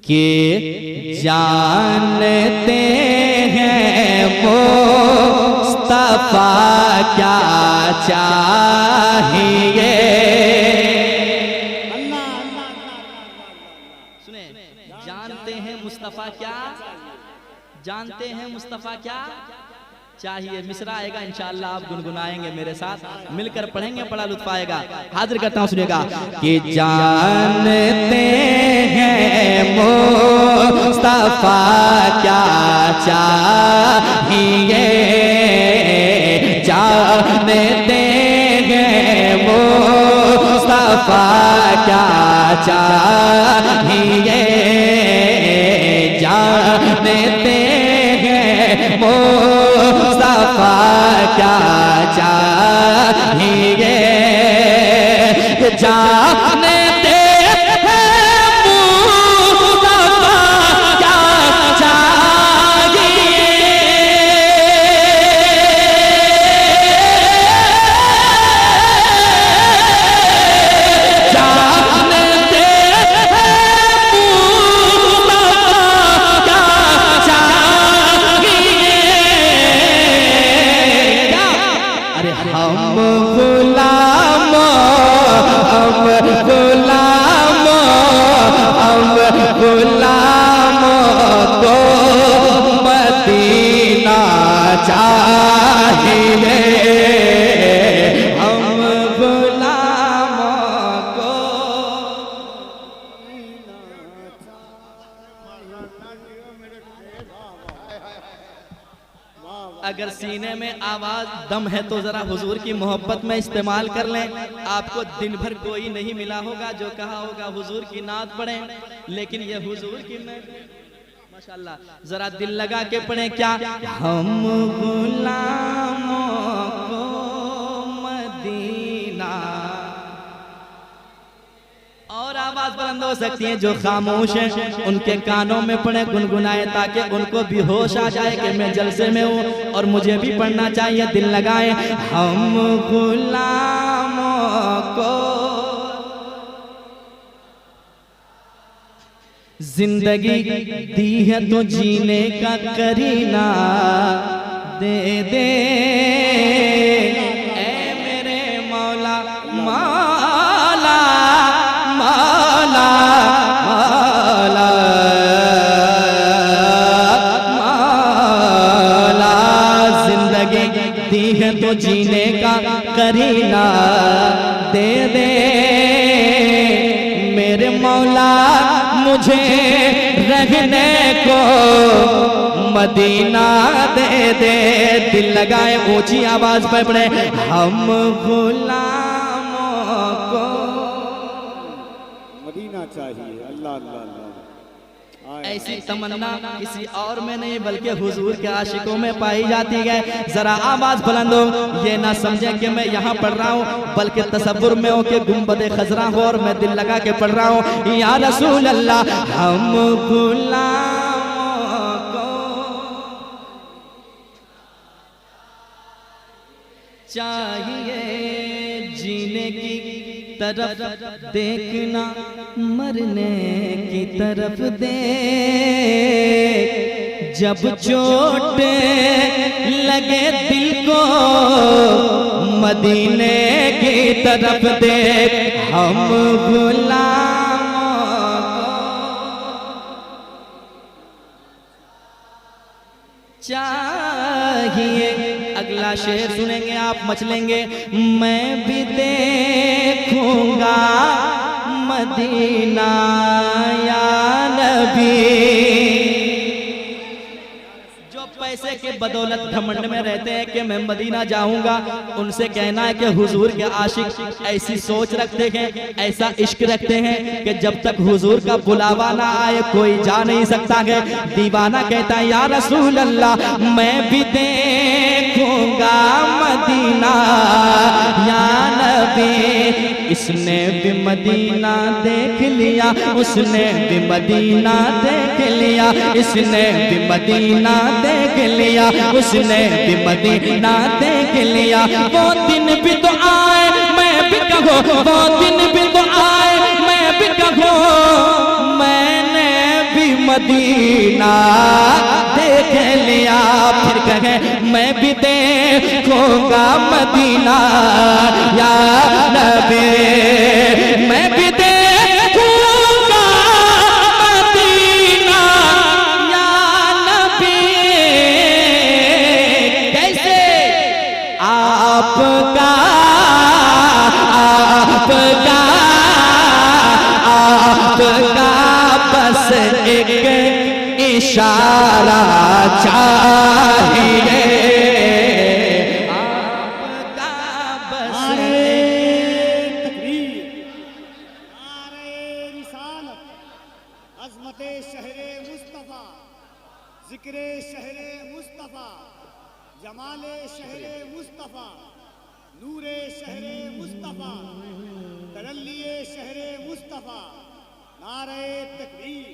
कि जानते हैं मुस्तफा क्या चाहिए। सुने, जानते हैं मुस्तफा क्या, जानते हैं मुस्तफा क्या चाहिए। मिसरा आएगा इंशाअल्लाह, आप गुनगुनाएंगे मेरे साथ, मिलकर पढ़ेंगे, बड़ा लुत्फ आएगा। हाजिर करता हूं, सुनिएगा कि जानते हैं मुस्तफा क्या चाहिए, जानते हैं मुस्तफा क्या चाहिए, जानते हैं मुस्तफा क्या चाहिए, जानते हैं मुस्तफा क्या चाहिए, जानते अगर सीने में आवाज दम है तो जरा हुजूर की मोहब्बत में इस्तेमाल कर लें। आपको दिन भर कोई नहीं मिला होगा जो कहा होगा हुजूर की नात पढ़ें, लेकिन ये हुजूर की मैं माशाअल्लाह जरा दिल लगा के पढ़ें। क्या हम गुलामों को मदीना, और आवाज बुलंद हो सकती है, जो खामोश हैं उनके कानों में पढ़े, गुनगुनाए, ताकि उनको भी होश आ जाए कि मैं जलसे में हूँ और मुझे भी पढ़ना चाहिए। दिल लगाए, हम गुलामों को जिंदगी दी है तो जीने का करीना दे दे, ऐ मेरे मौला मौला मौला मौला मौला, जिंदगी दी है तो जीने का करीना दे दे, मेरे मौला मुझे रहने को मदीना दे दे। दिल लगाए, ऊंची आवाज पे पढ़े, हम गुलामों को मदीना चाहिए। अल्लाह अल्लाह अल्लाह। ऐसी तमन्ना किसी और में नहीं बल्कि हुजूर के आशिकों में पाई जाती है। जरा आवाज बुलंद हो, ये ना समझे कि मैं यहाँ पढ़ रहा हूँ, बल्कि तसव्वुर में हो कि गुंबद खजरा हो और मैं दिल लगा के पढ़ रहा हूँ। या रसूल अल्लाह, हम गुलामों को चाहिए जीने की तरफ देखना, मरने की तरफ देख, जब चोट लगे दिल को मदीने की तरफ देख, हम गुलामों को चाहिए। अगला शेर सुनेंगे आप मचलेंगे, मैं भी देखूंगा मदीना या नबी। जो पैसे के बदौलत घमंड में रहते हैं कि मैं मदीना जाऊंगा, उनसे कहना है कि हुजूर के आशिक ऐसी सोच रखते हैं, ऐसा इश्क रखते हैं कि जब तक हुजूर का बुलावा ना आए कोई जा नहीं सकता है। दीवाना कहता है, या रसूल अल्लाह मैं भी देखूंगा मदीना या नबी। इसने भी मदीना देख लिया, उसने भी मदीना देख लिया, इसने भी मदीना देख लिया, उसने भी मदीना देख लिया। वो दिन भी तो आए मैं भी कहूँ, वो दिन भी तो आए मैं भी कहूँ, मैंने मदीना देख लिया, फिर कहे मैं भी देखूंगा मदीना या नबी, मैं भी देखूंगा मदीना या नबी। कैसे? आपका बस एक इशारा चाहिए, आपका बस। अज़मते शहरे मुस्तफ़ा, ज़िक्रे शहरे मुस्तफ़ा, जमाले शहरे मुस्तफ़ा, नूरे शहरे मुस्तफ़ा, तरल्लिए शहरे मुस्तफ़ा, नारे तकबीर।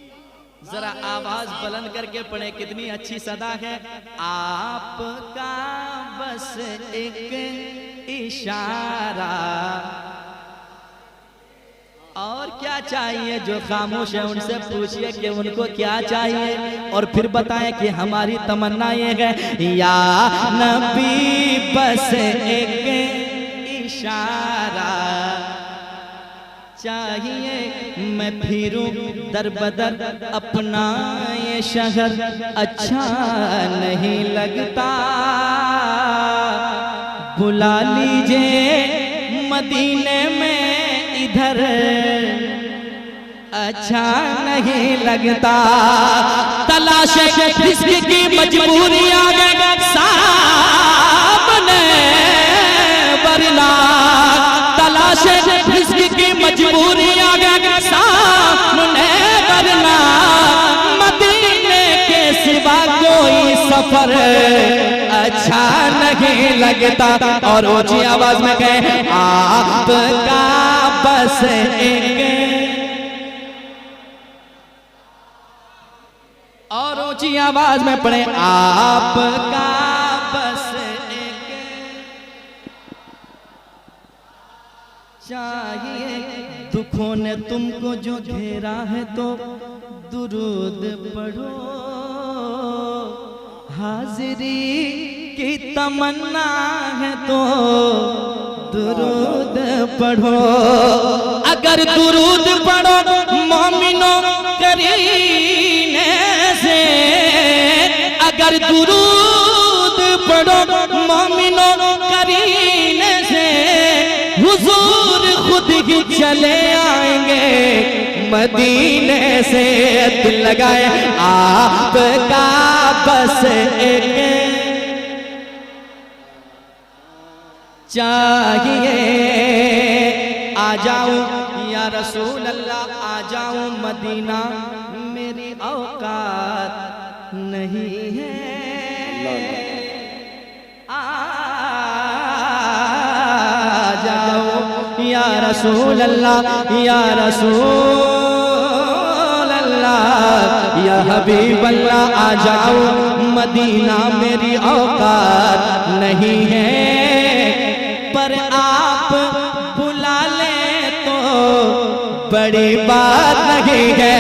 जरा आवाज बुलंद करके पढ़े, कितनी अच्छी सदा है। आपका बस एक इशारा, और क्या चाहिए? जो खामोश है उनसे पूछिए कि उनको क्या चाहिए, और फिर बताएं कि हमारी तमन्ना ये है या नबी बस एक इशारा चाहिए। मैं फिरूं दर बदर अपना ये शहर अच्छा नहीं लगता, बुला लीजिए मदीने में इधर अच्छा नहीं लगता। तलाश रिस्क की मजबूरी आ गई सामने, वरना तलाश रिस्क की मजबूरी आ गई सामने, वरना मदीने के सिवा कोई सफर अच्छा नहीं लगता। और ऊंची आवाज में कहे आपका बस एक, और ऊंची आवाज में पढ़े आपका बस एक चाहिए। दुखों ने तुमको जो घेरा है तो दुरूद पढ़ो, हाजिरी की तमन्ना है तो दुरूद पढ़ो। अगर दुरूद पढ़ो मोमिनों करीने से, अगर दुरूद पढ़ो मोमिनों करीने से, हुजूर खुद ही चले आएंगे मदीने से। दिल लगाए आपका बस एक चाहिए। आ जाऊं या रसूल अल्लाह, आ जाऊं मदीना, मेरी औकात नहीं है। आ जाओ या रसूल अल्लाह, या रसूल अल्लाह, या हबीब अल्लाह, आ जाओ मदीना, मेरी औकात नहीं है। पर आप बुला ले तो बड़ी बात नहीं है।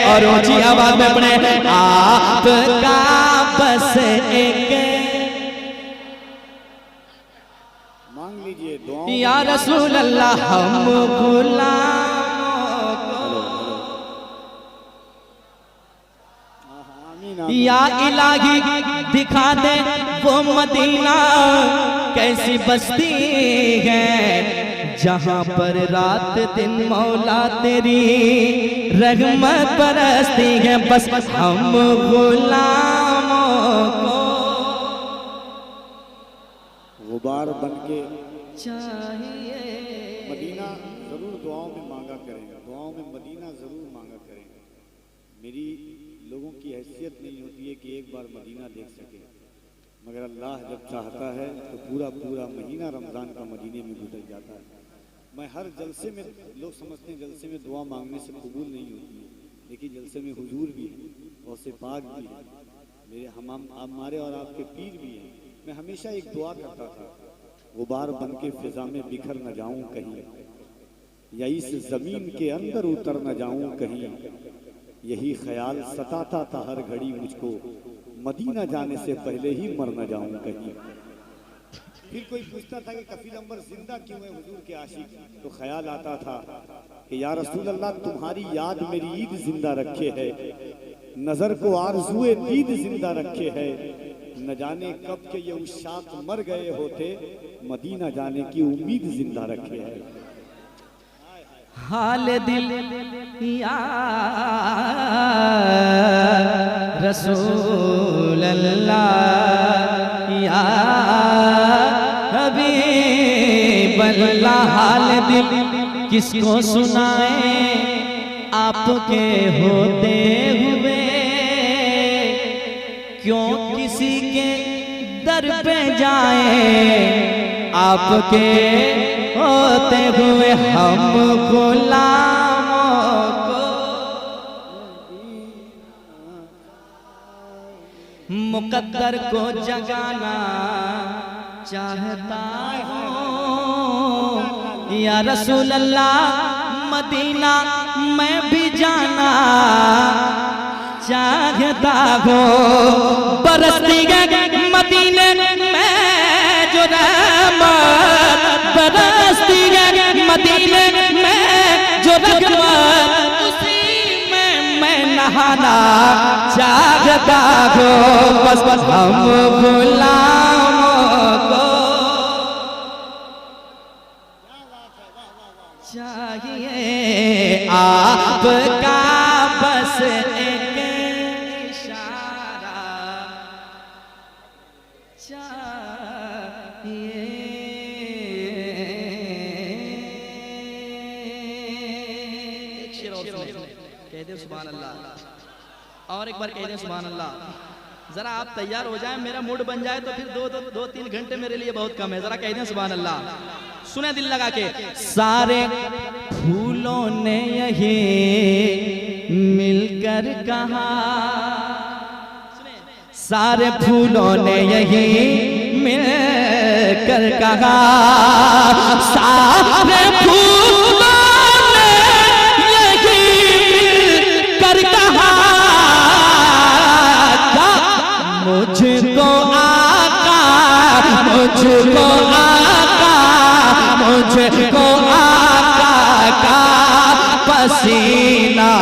और ऊंची आवाज में पढ़े आपका बस एक, मांग लीजिए दुआ। या रसूल अल्लाह हम गुलामों को, या इलाही दिखा दे वो मदीना, कैसी बस्ती है जहां पर रात दिन मौला तेरी रहमत बरसती है। बस हम गुलामों को गुबार बनके चाहिए। मदीना जरूर दुआओं में मांगा करेंगे, दुआओं में मदीना जरूर मांगा करेंगे। मेरी लोगों की हैसियत नहीं होती है कि एक बार मदीना देख सके, मगर अल्लाह जब चाहता है तो पूरा पूरा महीना रमज़ान का मदीने में गुजर जाता है। मैं हर जलसे में, लोग समझते हैं जलसे में दुआ मांगने से कबूल नहीं होती है, लेकिन जलसे में हुजूर भी है, गौसे पाक भी है, मेरे हमारे और आपके पीर भी हैं। मैं हमेशा एक दुआ करता था, गुबार बन के फिजा में बिखर न जाऊं कहीं, या इस जमीन के अंदर उतर न जाऊं कहीं, यही ख्याल सताता था हर घड़ी मुझको, मदीना जाने से पहले ही मर न जाऊं कहीं। फिर कोई पूछता था कि कफील अंबर जिंदा क्यों है हुजूर के आशिक, तो ख्याल आता था कि या रसूल अल्लाह तुम्हारी याद मेरी ईद जिंदा रखे है, नजर को आरज़ुए दीद जिंदा रखे है, न जाने कब के ये उशाक मर गए होते, मदीना जाने की उम्मीद जिंदा रखे है। हाल दिल या रसूल अल्लाह या हबीब अल्लाह, हाल दिल किसको सुनाए आपके होते हुए, क्यों किसी के दर पे जाए आपके होते हुए, हम गुलामों को मुकद्दर को जगाना चाहता हूँ या रसूल अल्लाह, मदीना मैं भी जाना चाहता हूँ, बरसती है मदीने में जो रहमत, बरसती है मदीने में जो रहमत, उसी में मैं नहाना चाहता हूँ, बस बस हम गुलामों को चाहिए आपका बस एक इशारा चाहिए। एक शेर और कह दे सुभान अल्लाह, और एक बार कह दे सुभान अल्लाह। जरा आप तैयार हो जाएं, मेरा मूड बन जाए तो फिर दो तीन घंटे मेरे लिए बहुत कम है। जरा कह दें सुभान अल्लाह, सुने दिल लगा के। सारे फूलों ने यही मिलकर कहा, सारे फूलों ने यही मिलकर कहा, सारे फूलों ने यही मिलकर कहा, मुझको आका, मुझको आका, मुझको आका का पसीना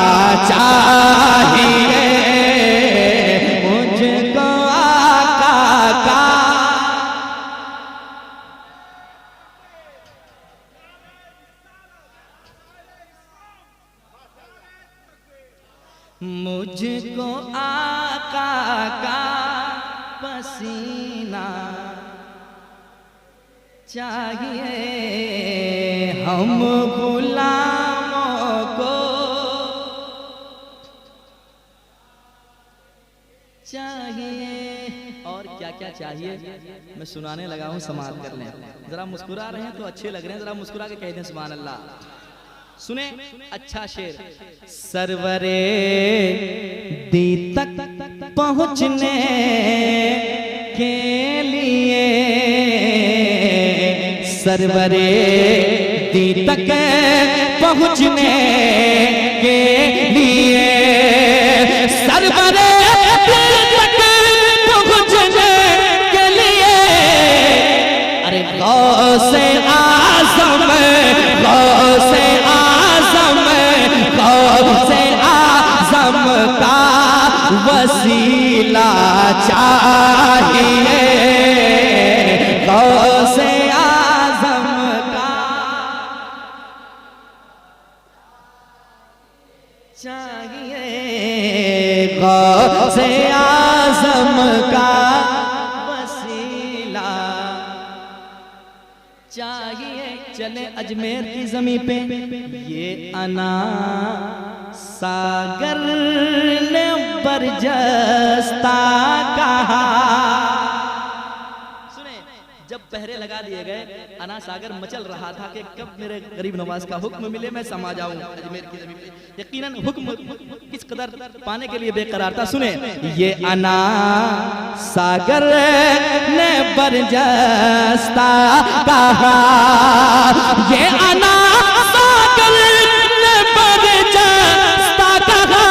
चाहिए, मुझको आका का। मुझको आका का पसीना चाहिए, हम गुलामों को चाहिए। और क्या क्या चाहिए मैं सुनाने लगा हूँ, समाप्त कर लें। जरा मुस्कुरा रहे हैं तो अच्छे लग रहे हैं, जरा मुस्कुरा के कह दें सुभान अल्लाह। सुने अच्छा शेर। सरवरे दी तक पहुँचने के लिए, सरवरे दी तक पहुँचने के लिए, सरवरे दी तक पहुँचने के लिए, अरे गौसे आज़म, गौसे आज़म, गौसे आज़म का वसीला चाहिए, गौसे आज़म का चाहिए, गौसे आज़म का वसीला चाहिए। चले अजमेर की ज़मीं पे, ये अना सागर ने बरजस्ता कहा। सुने जब पहरे लगा दिए गए, अना सागर मचल रहा था कि कब मेरे गरीब नवाज का हुक्म मिले मैं समा जाऊं अजमेर की ज़मीन पे। यकीनन हुक्म किस कदर पाने के लिए बेकरार था। सुने ये अना सागर ने बरजस्ता कहा, ये अना सागर ने बरजस्ता कहा,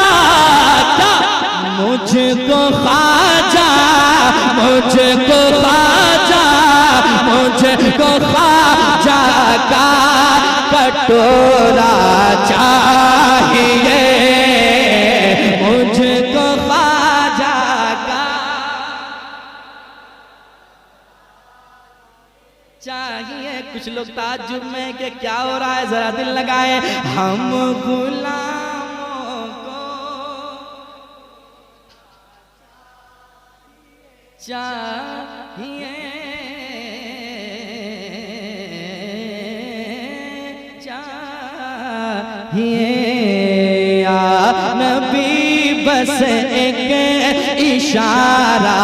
कटोरा चाहिए मुझको ख्वाजा का चाहिए। कुछ लोग ताज्जुब में कि क्या हो रहा है, जरा दिल लगाए। हम गुलामों को चाहिए या नबी बस एक इशारा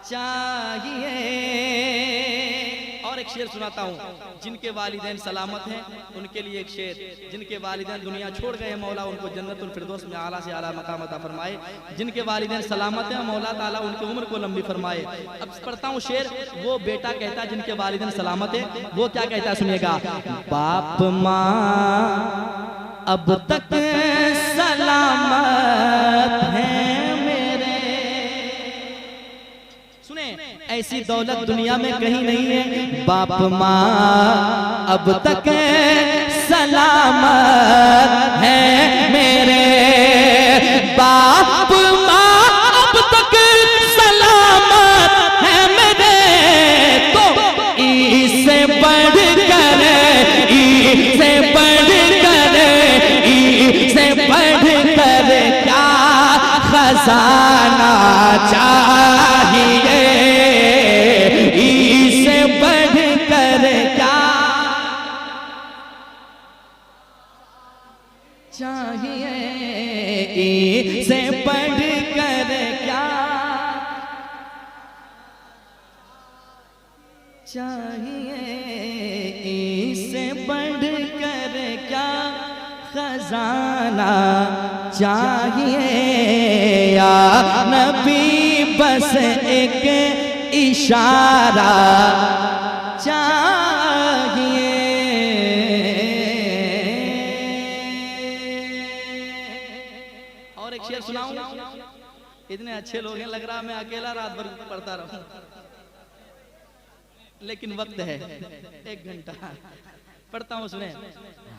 चाहिए। और एक शेर सुनाता हूँ, जिनके वालिदैन सलामत हैं उनके लिए एक शेर। जिनके वालिदैन दुनिया छोड़ गए मौला उनको जन्नतुल फिरदौस में आला से आला मकाम अता फरमाए। जिनके वालिदैन सलामत हैं मौला ताला उनकी उम्र को लंबी फरमाए। अब पढ़ता हूँ शेर। वो बेटा कहता है जिनके वालिदैन सलामत है, वो क्या कहता है सुनिएगा। बाप माँ अब तक सलामत है मेरे। सुने, ऐसी दौलत दुनिया में कहीं नहीं है। बाप माँ अब तक सलामत है मेरे। बाप माँ अब तक सलामत है मेरे। तो इससे बढ़ कर, इससे बढ़ कर, इससे बढ़ कर क्या खजाना चाहिए। इससे बढ़ कर क्या चाहिए। इससे बढ़ कर क्या चाहिए। इससे बढ़ कर क्या खजाना चाहिए। या नबी बस एक इशारा चाहिए। और एक शेर सुनाऊं। इतने अच्छे लोग हैं, लग रहा मैं अकेला रात भर पढ़ता रहूं, लेकिन वक्त है 1 घंटा पढ़ता हूँ। सुने,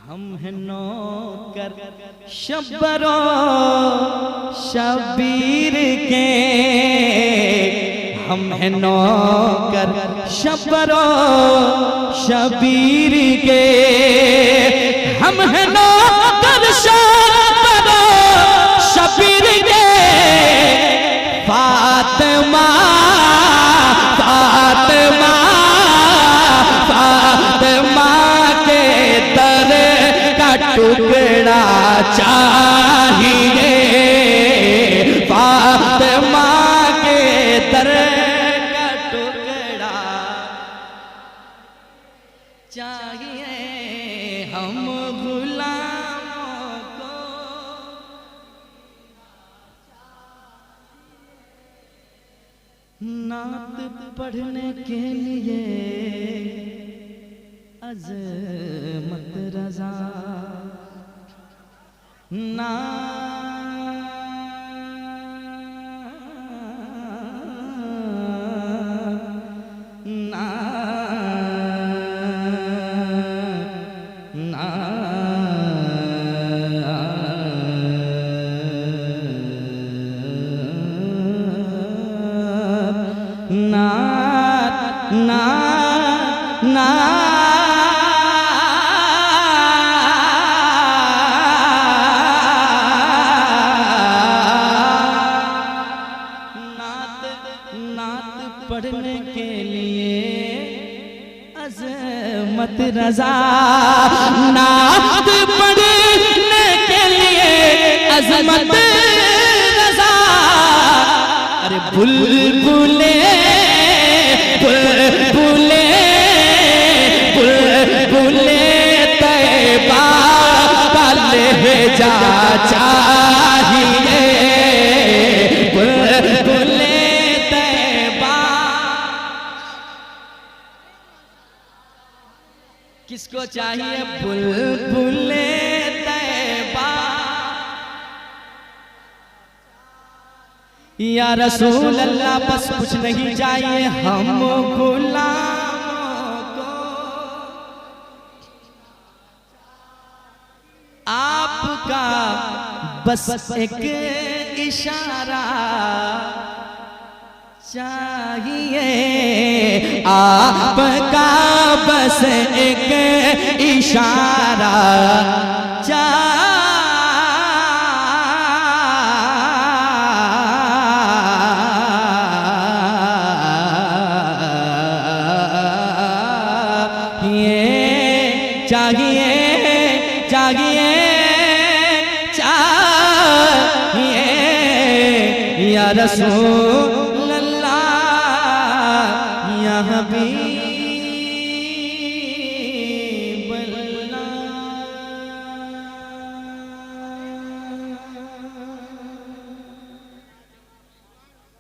हम हैं नौकर शब्बरो शबीर के। हम हैं नौकर शब्बरो शबीर के। हम हैं नौकर शब्बरो शबीर के। फातिमा फातिमा फातिमा के दर का टुकड़ा चाहिए। फातिमा के दर का टुकड़ा चाहिए। हम गुलामों को नात पढ़ने के लिए अज़मत रज़ा ना ना ना ना ना नात पढ़ने के लिए अज़मत रज़ा। नात पढ़ने के लिए अज़मत रज़ा। अरे बुलबुले बुलबुले बुलबुले तैबा का लहजा चाहिए। बुलबुले तैबा किसको चाहिए। बुलबुले तैबा। या रसूल अल्लाह बस कुछ नहीं चाहिए। हम गुलामों को बस एक इशारा चाहिए, आपका बस एक इशारा चाहिए, चाहिए, चाहिए या रसूल